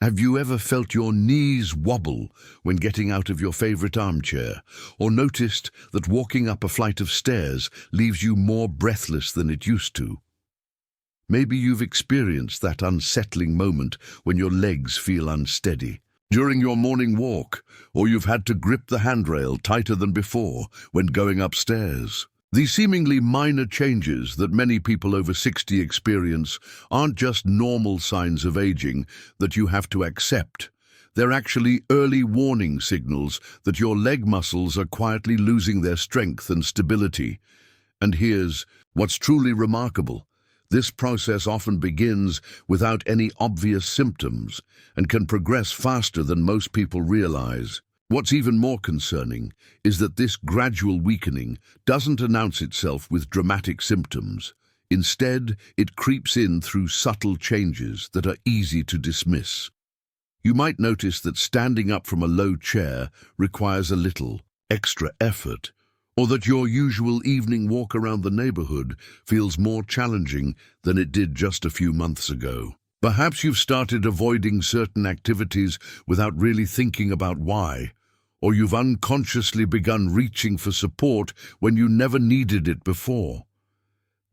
Have you ever felt your knees wobble when getting out of your favorite armchair, or noticed that walking up a flight of stairs leaves you more breathless than it used to? Maybe you've experienced that unsettling moment when your legs feel unsteady during your morning walk, or you've had to grip the handrail tighter than before when going upstairs. These seemingly minor changes that many people over 60 experience aren't just normal signs of aging that you have to accept. They're actually early warning signals that your leg muscles are quietly losing their strength and stability. And here's what's truly remarkable. This process often begins without any obvious symptoms and can progress faster than most people realize. What's even more concerning is that this gradual weakening doesn't announce itself with dramatic symptoms. Instead, it creeps in through subtle changes that are easy to dismiss. You might notice that standing up from a low chair requires a little extra effort, or that your usual evening walk around the neighborhood feels more challenging than it did just a few months ago. Perhaps you've started avoiding certain activities without really thinking about why, or you've unconsciously begun reaching for support when you never needed it before.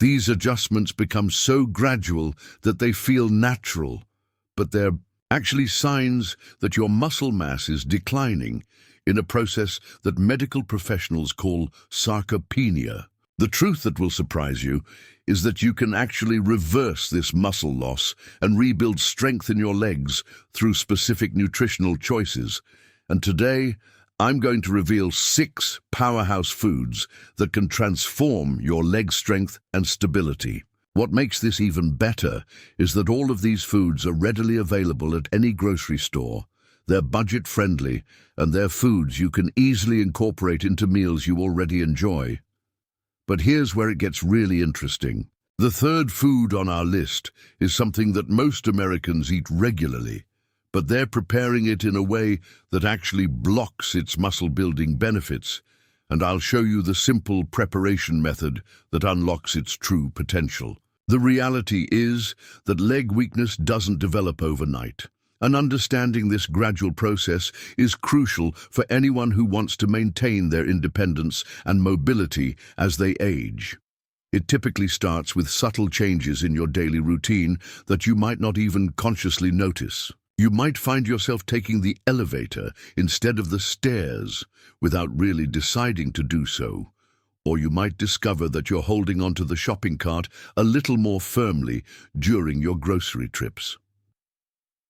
These adjustments become so gradual that they feel natural, but they're actually signs that your muscle mass is declining in a process that medical professionals call sarcopenia. The truth that will surprise you is that you can actually reverse this muscle loss and rebuild strength in your legs through specific nutritional choices. And today, I'm going to reveal 6 powerhouse foods that can transform your leg strength and stability. What makes this even better is that all of these foods are readily available at any grocery store. They're budget-friendly, and they're foods you can easily incorporate into meals you already enjoy. But here's where it gets really interesting. The third food on our list is something that most Americans eat regularly, but they're preparing it in a way that actually blocks its muscle-building benefits, and I'll show you the simple preparation method that unlocks its true potential. The reality is that leg weakness doesn't develop overnight, and understanding this gradual process is crucial for anyone who wants to maintain their independence and mobility as they age. It typically starts with subtle changes in your daily routine that you might not even consciously notice. You might find yourself taking the elevator instead of the stairs without really deciding to do so. Or you might discover that you're holding onto the shopping cart a little more firmly during your grocery trips.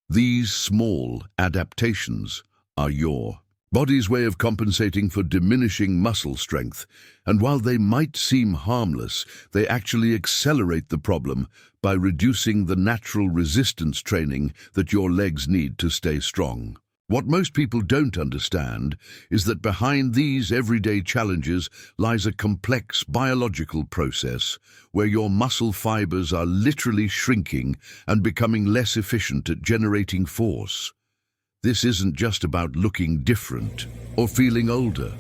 These small adaptations are your body's way of compensating for diminishing muscle strength, and while they might seem harmless, they actually accelerate the problem by reducing the natural resistance training that your legs need to stay strong. What most people don't understand is that behind these everyday challenges lies a complex biological process where your muscle fibers are literally shrinking and becoming less efficient at generating force. This isn't just about looking different or feeling older.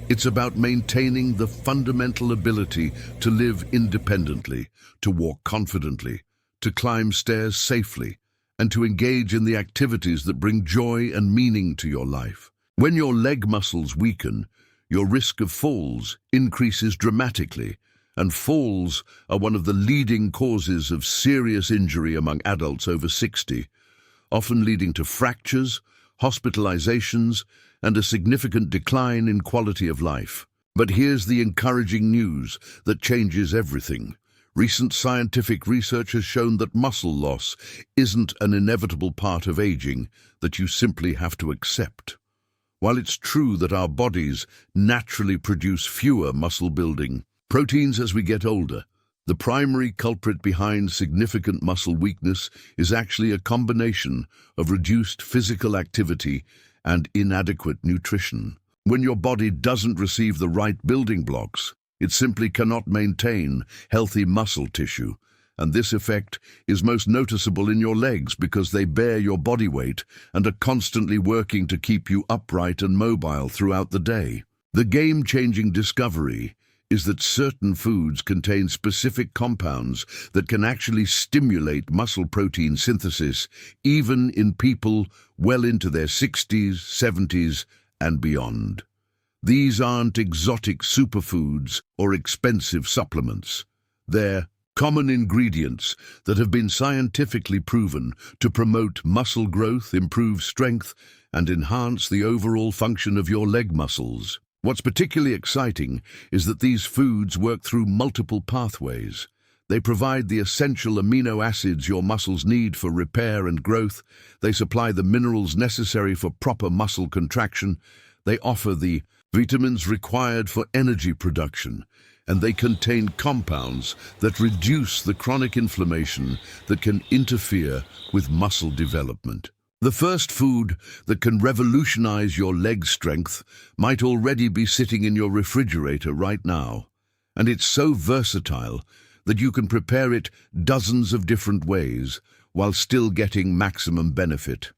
It's about maintaining the fundamental ability to live independently, to walk confidently, to climb stairs safely, and to engage in the activities that bring joy and meaning to your life. When your leg muscles weaken, your risk of falls increases dramatically, and falls are one of the leading causes of serious injury among adults over 60, often leading to fractures, hospitalizations, and a significant decline in quality of life. But here's the encouraging news that changes everything. Recent scientific research has shown that muscle loss isn't an inevitable part of aging that you simply have to accept. While it's true that our bodies naturally produce fewer muscle-building proteins as we get older, the primary culprit behind significant muscle weakness is actually a combination of reduced physical activity and inadequate nutrition. When your body doesn't receive the right building blocks, it simply cannot maintain healthy muscle tissue, and this effect is most noticeable in your legs because they bear your body weight and are constantly working to keep you upright and mobile throughout the day. The game-changing discovery is that certain foods contain specific compounds that can actually stimulate muscle protein synthesis, even in people well into their 60s, 70s, and beyond. These aren't exotic superfoods or expensive supplements. They're common ingredients that have been scientifically proven to promote muscle growth, improve strength, and enhance the overall function of your leg muscles. What's particularly exciting is that these foods work through multiple pathways. They provide the essential amino acids your muscles need for repair and growth. They supply the minerals necessary for proper muscle contraction. They offer the vitamins required for energy production, and they contain compounds that reduce the chronic inflammation that can interfere with muscle development. The first food that can revolutionize your leg strength might already be sitting in your refrigerator right now, and it's so versatile that you can prepare it dozens of different ways while still getting maximum benefit.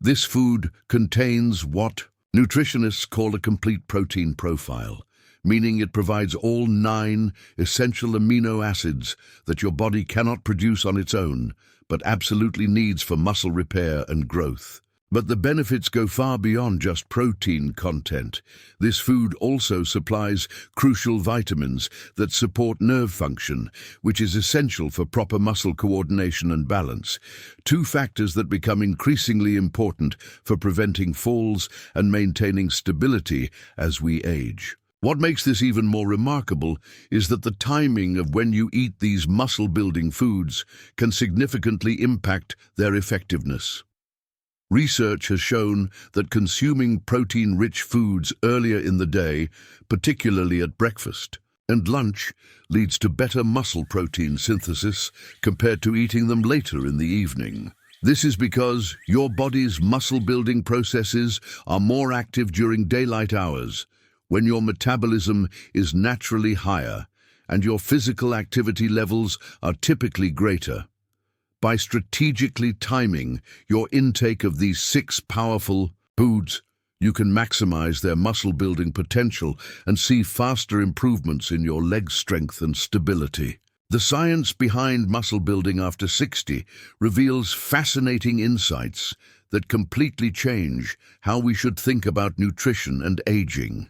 This food contains what nutritionists call a complete protein profile, meaning it provides all 9 essential amino acids that your body cannot produce on its own, but absolutely needs for muscle repair and growth. But the benefits go far beyond just protein content. This food also supplies crucial vitamins that support nerve function, which is essential for proper muscle coordination and balance, 2 factors that become increasingly important for preventing falls and maintaining stability as we age. What makes this even more remarkable is that the timing of when you eat these muscle-building foods can significantly impact their effectiveness. Research has shown that consuming protein-rich foods earlier in the day, particularly at breakfast and lunch, leads to better muscle protein synthesis compared to eating them later in the evening. This is because your body's muscle-building processes are more active during daylight hours, when your metabolism is naturally higher and your physical activity levels are typically greater. By strategically timing your intake of these 6 powerful foods, you can maximize their muscle-building potential and see faster improvements in your leg strength and stability. The science behind muscle building after 60 reveals fascinating insights that completely change how we should think about nutrition and aging.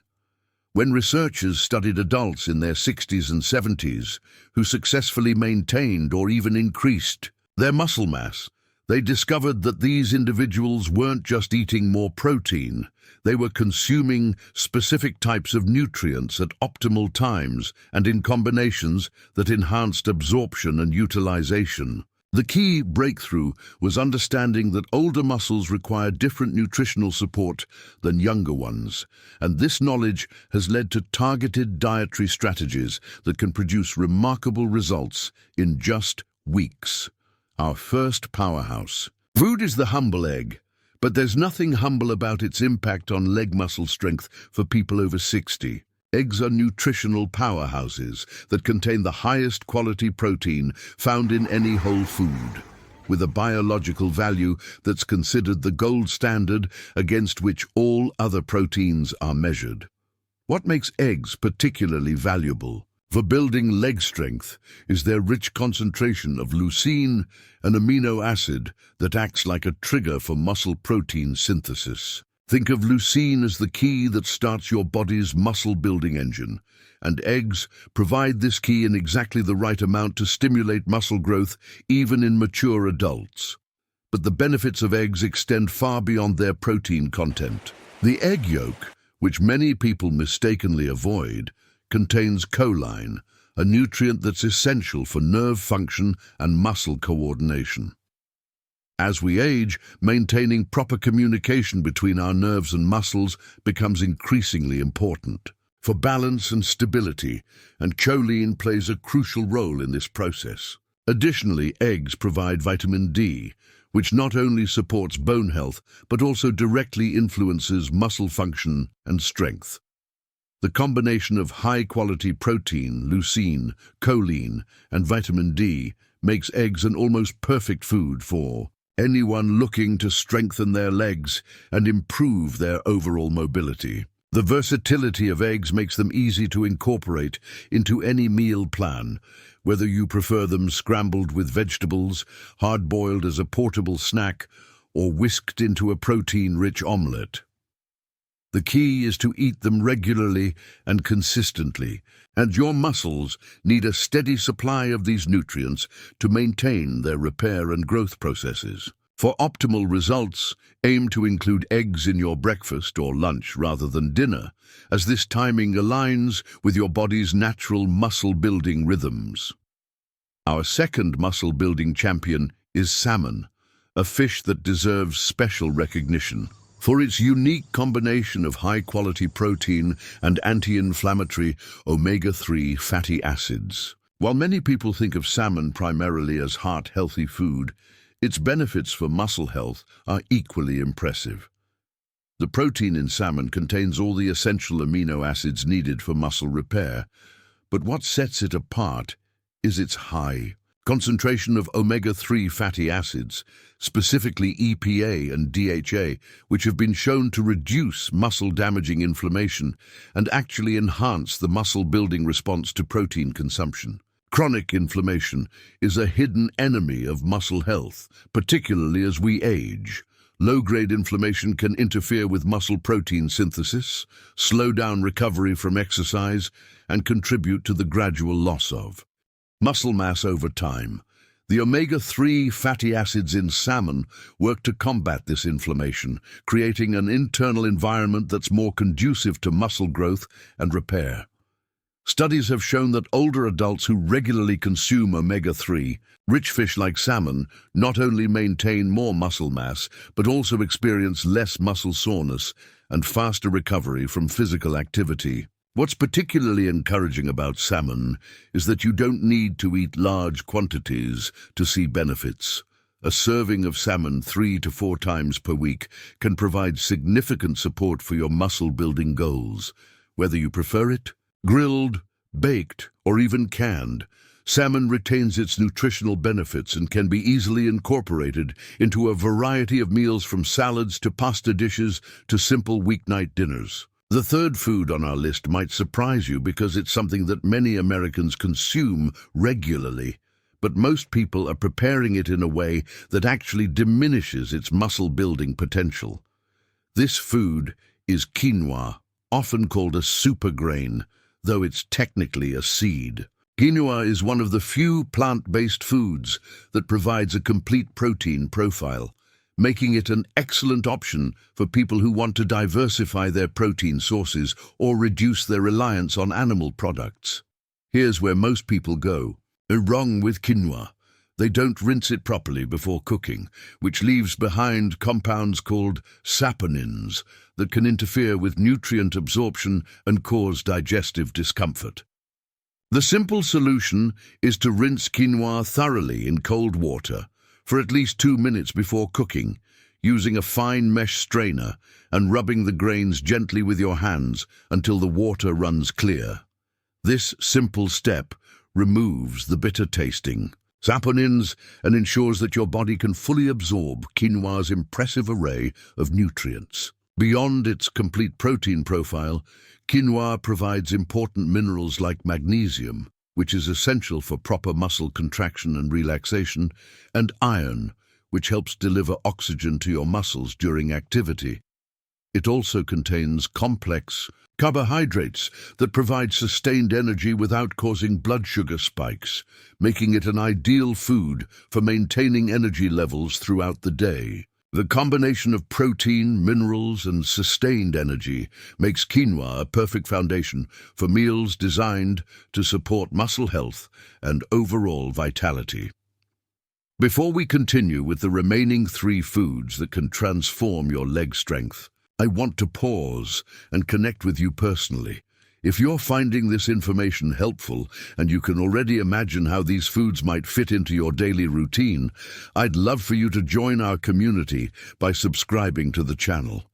When researchers studied adults in their 60s and 70s who successfully maintained or even increased their muscle mass, they discovered that these individuals weren't just eating more protein, they were consuming specific types of nutrients at optimal times and in combinations that enhanced absorption and utilization. The key breakthrough was understanding that older muscles require different nutritional support than younger ones, and this knowledge has led to targeted dietary strategies that can produce remarkable results in just weeks. Our first powerhouse. Food is the humble egg, but there's nothing humble about its impact on leg muscle strength for people over 60. Eggs are nutritional powerhouses that contain the highest quality protein found in any whole food, with a biological value that's considered the gold standard against which all other proteins are measured. What makes eggs particularly valuable for building leg strength is their rich concentration of leucine, an amino acid that acts like a trigger for muscle protein synthesis. Think of leucine as the key that starts your body's muscle-building engine, and eggs provide this key in exactly the right amount to stimulate muscle growth even in mature adults. But the benefits of eggs extend far beyond their protein content. The egg yolk, which many people mistakenly avoid, contains choline, a nutrient that's essential for nerve function and muscle coordination. As we age, maintaining proper communication between our nerves and muscles becomes increasingly important for balance and stability, and choline plays a crucial role in this process. Additionally, eggs provide vitamin D, which not only supports bone health but also directly influences muscle function and strength. The combination of high-quality protein, leucine, choline, and vitamin D makes eggs an almost perfect food for anyone looking to strengthen their legs and improve their overall mobility. The versatility of eggs makes them easy to incorporate into any meal plan, whether you prefer them scrambled with vegetables, hard-boiled as a portable snack, or whisked into a protein-rich omelette. The key is to eat them regularly and consistently, and your muscles need a steady supply of these nutrients to maintain their repair and growth processes. For optimal results, aim to include eggs in your breakfast or lunch rather than dinner, as this timing aligns with your body's natural muscle-building rhythms. Our second muscle-building champion is salmon, a fish that deserves special recognition for its unique combination of high-quality protein and anti-inflammatory omega-3 fatty acids. While many people think of salmon primarily as heart-healthy food, its benefits for muscle health are equally impressive. The protein in salmon contains all the essential amino acids needed for muscle repair, but what sets it apart is its high concentration of omega-3 fatty acids, specifically EPA and DHA, which have been shown to reduce muscle-damaging inflammation and actually enhance the muscle-building response to protein consumption. Chronic inflammation is a hidden enemy of muscle health, particularly as we age. Low-grade inflammation can interfere with muscle protein synthesis, slow down recovery from exercise, and contribute to the gradual loss of muscle mass over time. The omega-3 fatty acids in salmon work to combat this inflammation, creating an internal environment that's more conducive to muscle growth and repair. Studies have shown that older adults who regularly consume omega-3, rich fish like salmon, not only maintain more muscle mass, but also experience less muscle soreness and faster recovery from physical activity. What's particularly encouraging about salmon is that you don't need to eat large quantities to see benefits. A serving of salmon 3 to 4 times per week can provide significant support for your muscle-building goals. Whether you prefer it grilled, baked, or even canned, salmon retains its nutritional benefits and can be easily incorporated into a variety of meals, from salads to pasta dishes to simple weeknight dinners. The third food on our list might surprise you because it's something that many Americans consume regularly, but most people are preparing it in a way that actually diminishes its muscle-building potential. This food is quinoa, often called a super grain, though it's technically a seed. Quinoa is one of the few plant-based foods that provides a complete protein profile, making it an excellent option for people who want to diversify their protein sources or reduce their reliance on animal products. Here's where most people go wrong with quinoa. They don't rinse it properly before cooking, which leaves behind compounds called saponins that can interfere with nutrient absorption and cause digestive discomfort. The simple solution is to rinse quinoa thoroughly in cold water for at least 2 minutes before cooking, using a fine mesh strainer and rubbing the grains gently with your hands until the water runs clear. This simple step removes the bitter-tasting saponins and ensures that your body can fully absorb quinoa's impressive array of nutrients. Beyond its complete protein profile, quinoa provides important minerals like magnesium, which is essential for proper muscle contraction and relaxation, and iron, which helps deliver oxygen to your muscles during activity. It also contains complex carbohydrates that provide sustained energy without causing blood sugar spikes, making it an ideal food for maintaining energy levels throughout the day. The combination of protein, minerals, and sustained energy makes quinoa a perfect foundation for meals designed to support muscle health and overall vitality. Before we continue with the remaining 3 foods that can transform your leg strength, I want to pause and connect with you personally. If you're finding this information helpful and you can already imagine how these foods might fit into your daily routine, I'd love for you to join our community by subscribing to the channel.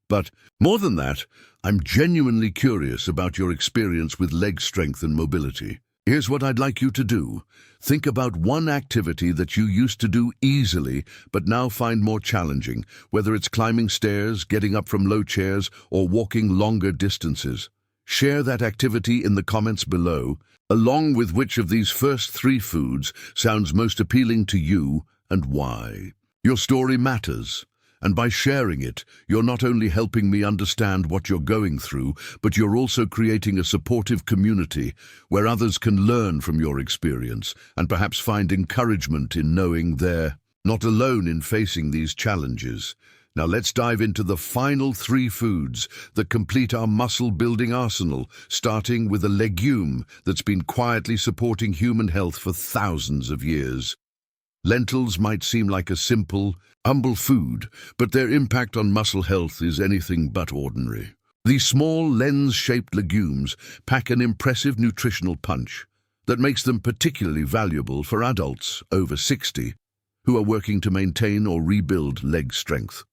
But more than that, I'm genuinely curious about your experience with leg strength and mobility. Here's what I'd like you to do. Think about one activity that you used to do easily but now find more challenging, whether it's climbing stairs, getting up from low chairs, or walking longer distances. Share that activity in the comments below, along with which of these first 3 foods sounds most appealing to you and why. Your story matters, and by sharing it, you're not only helping me understand what you're going through, but you're also creating a supportive community where others can learn from your experience and perhaps find encouragement in knowing they're not alone in facing these challenges. Now let's dive into the final 3 foods that complete our muscle-building arsenal, starting with a legume that's been quietly supporting human health for thousands of years. Lentils might seem like a simple, humble food, but their impact on muscle health is anything but ordinary. These small, lens-shaped legumes pack an impressive nutritional punch that makes them particularly valuable for adults over 60 who are working to maintain or rebuild leg strength.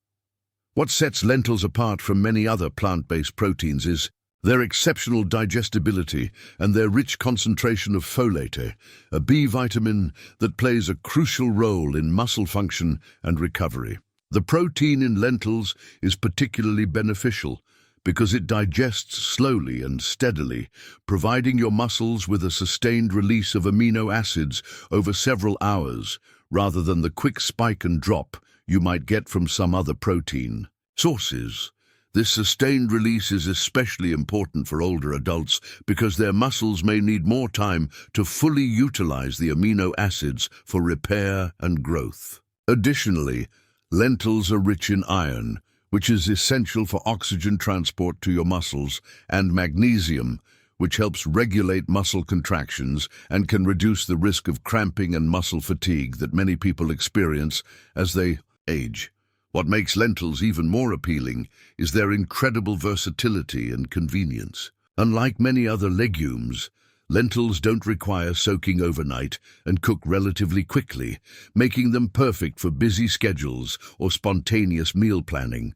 What sets lentils apart from many other plant-based proteins is their exceptional digestibility and their rich concentration of folate, a B vitamin that plays a crucial role in muscle function and recovery. The protein in lentils is particularly beneficial because it digests slowly and steadily, providing your muscles with a sustained release of amino acids over several hours, rather than the quick spike and drop you might get from some other protein sources. This sustained release is especially important for older adults because their muscles may need more time to fully utilize the amino acids for repair and growth. Additionally, lentils are rich in iron, which is essential for oxygen transport to your muscles, and magnesium, which helps regulate muscle contractions and can reduce the risk of cramping and muscle fatigue that many people experience as they age. What makes lentils even more appealing is their incredible versatility and convenience. Unlike many other legumes, lentils don't require soaking overnight and cook relatively quickly, making them perfect for busy schedules or spontaneous meal planning.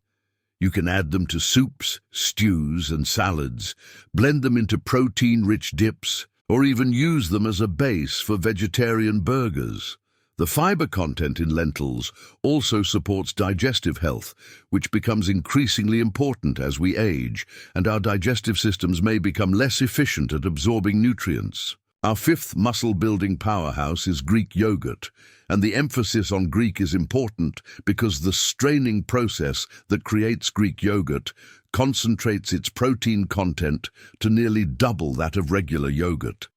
You can add them to soups, stews, and salads, blend them into protein-rich dips, or even use them as a base for vegetarian burgers. The fiber content in lentils also supports digestive health, which becomes increasingly important as we age, and our digestive systems may become less efficient at absorbing nutrients. Our 5th muscle-building powerhouse is Greek yogurt, and the emphasis on Greek is important because the straining process that creates Greek yogurt concentrates its protein content to nearly double that of regular yogurt.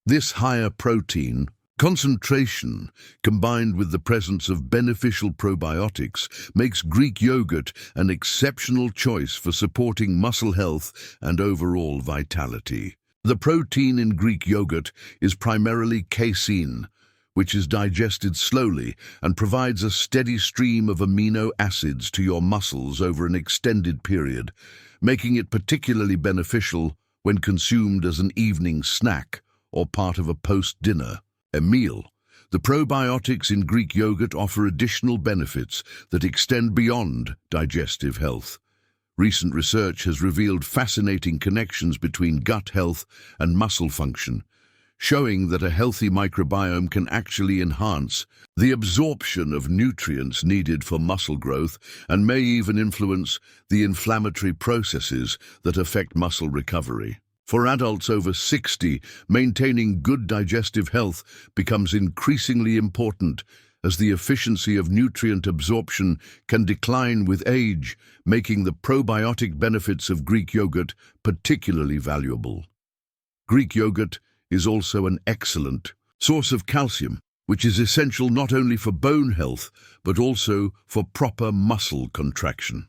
This higher protein concentration, combined with the presence of beneficial probiotics, makes Greek yogurt an exceptional choice for supporting muscle health and overall vitality. The protein in Greek yogurt is primarily casein, which is digested slowly and provides a steady stream of amino acids to your muscles over an extended period, making it particularly beneficial when consumed as an evening snack or part of a post-dinner meal. The probiotics in Greek yogurt offer additional benefits that extend beyond digestive health. Recent research has revealed fascinating connections between gut health and muscle function, showing that a healthy microbiome can actually enhance the absorption of nutrients needed for muscle growth and may even influence the inflammatory processes that affect muscle recovery. For adults over 60, maintaining good digestive health becomes increasingly important as the efficiency of nutrient absorption can decline with age, making the probiotic benefits of Greek yogurt particularly valuable. Greek yogurt is also an excellent source of calcium, which is essential not only for bone health, but also for proper muscle contraction.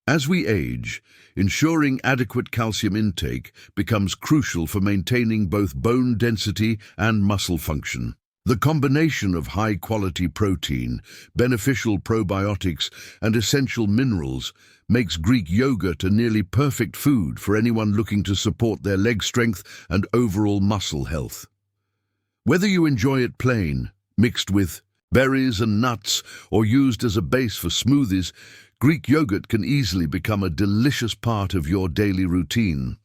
As we age, ensuring adequate calcium intake becomes crucial for maintaining both bone density and muscle function. The combination of high-quality protein, beneficial probiotics, and essential minerals makes Greek yogurt a nearly perfect food for anyone looking to support their leg strength and overall muscle health. Whether you enjoy it plain, mixed with berries and nuts, or used as a base for smoothies, Greek yogurt can easily become a delicious part of your daily routine.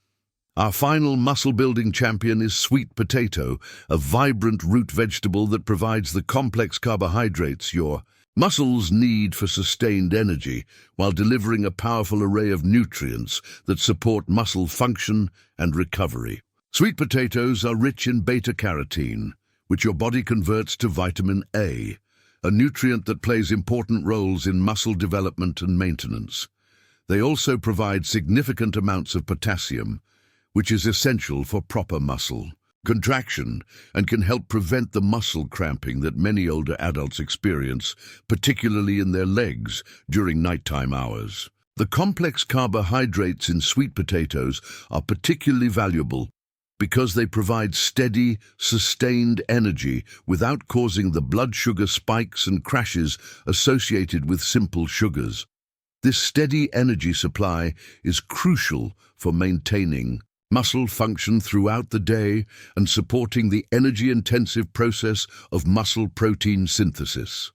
Our final muscle-building champion is sweet potato, a vibrant root vegetable that provides the complex carbohydrates your muscles need for sustained energy, while delivering a powerful array of nutrients that support muscle function and recovery. Sweet potatoes are rich in beta-carotene, which your body converts to vitamin A, a nutrient that plays important roles in muscle development and maintenance. They also provide significant amounts of potassium, which is essential for proper muscle contraction and can help prevent the muscle cramping that many older adults experience, particularly in their legs during nighttime hours. The complex carbohydrates in sweet potatoes are particularly valuable because they provide steady, sustained energy without causing the blood sugar spikes and crashes associated with simple sugars. This steady energy supply is crucial for maintaining muscle function throughout the day and supporting the energy-intensive process of muscle protein synthesis.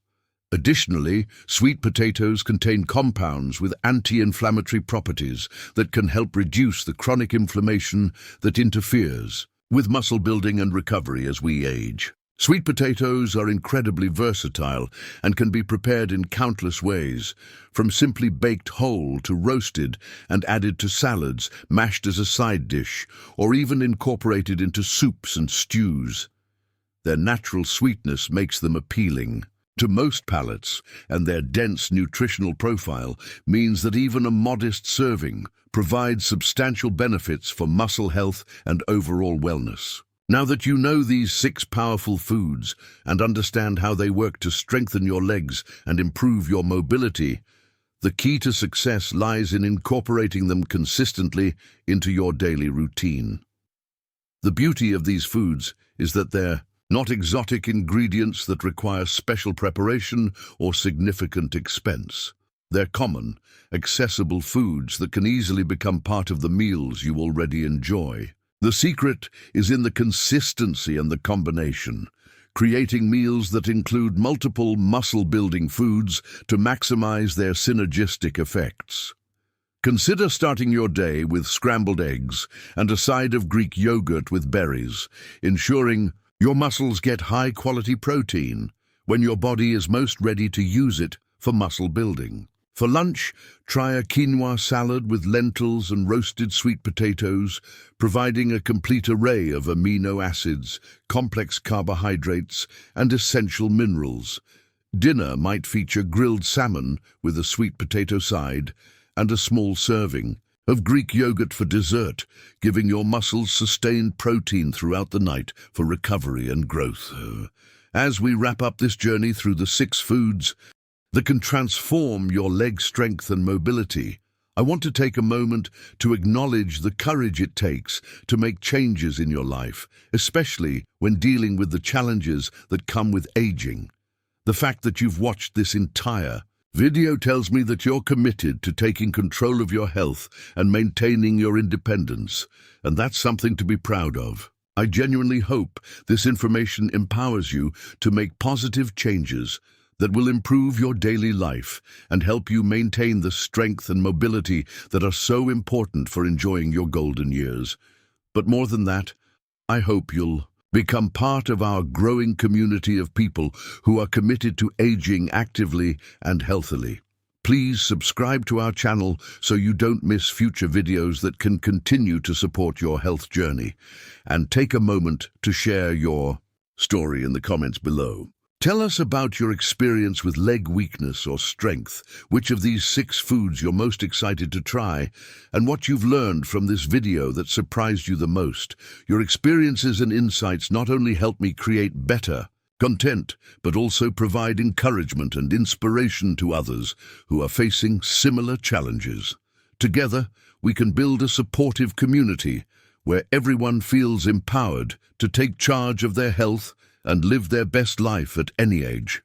Additionally, sweet potatoes contain compounds with anti-inflammatory properties that can help reduce the chronic inflammation that interferes with muscle building and recovery as we age. Sweet potatoes are incredibly versatile and can be prepared in countless ways, from simply baked whole to roasted and added to salads, mashed as a side dish, or even incorporated into soups and stews. Their natural sweetness makes them appealing to most palates, and their dense nutritional profile means that even a modest serving provides substantial benefits for muscle health and overall wellness. Now that you know these 6 powerful foods and understand how they work to strengthen your legs and improve your mobility, the key to success lies in incorporating them consistently into your daily routine. The beauty of these foods is that they're not exotic ingredients that require special preparation or significant expense. They're common, accessible foods that can easily become part of the meals you already enjoy. The secret is in the consistency and the combination, creating meals that include multiple muscle-building foods to maximize their synergistic effects. Consider starting your day with scrambled eggs and a side of Greek yogurt with berries, ensuring your muscles get high-quality protein when your body is most ready to use it for muscle building. For lunch, try a quinoa salad with lentils and roasted sweet potatoes, providing a complete array of amino acids, complex carbohydrates, and essential minerals. Dinner might feature grilled salmon with a sweet potato side and a small serving of Greek yogurt for dessert, giving your muscles sustained protein throughout the night for recovery and growth. As we wrap up this journey through the 6 foods that can transform your leg strength and mobility, I want to take a moment to acknowledge the courage it takes to make changes in your life, especially when dealing with the challenges that come with aging. The fact that you've watched this entire video tells me that you're committed to taking control of your health and maintaining your independence, and that's something to be proud of. I genuinely hope this information empowers you to make positive changes that will improve your daily life and help you maintain the strength and mobility that are so important for enjoying your golden years. But more than that, I hope you'll become part of our growing community of people who are committed to aging actively and healthily. Please subscribe to our channel so you don't miss future videos that can continue to support your health journey. And take a moment to share your story in the comments below. Tell us about your experience with leg weakness or strength, which of these 6 foods you're most excited to try, and what you've learned from this video that surprised you the most. Your experiences and insights not only help me create better content, but also provide encouragement and inspiration to others who are facing similar challenges. Together, we can build a supportive community where everyone feels empowered to take charge of their health and live their best life at any age.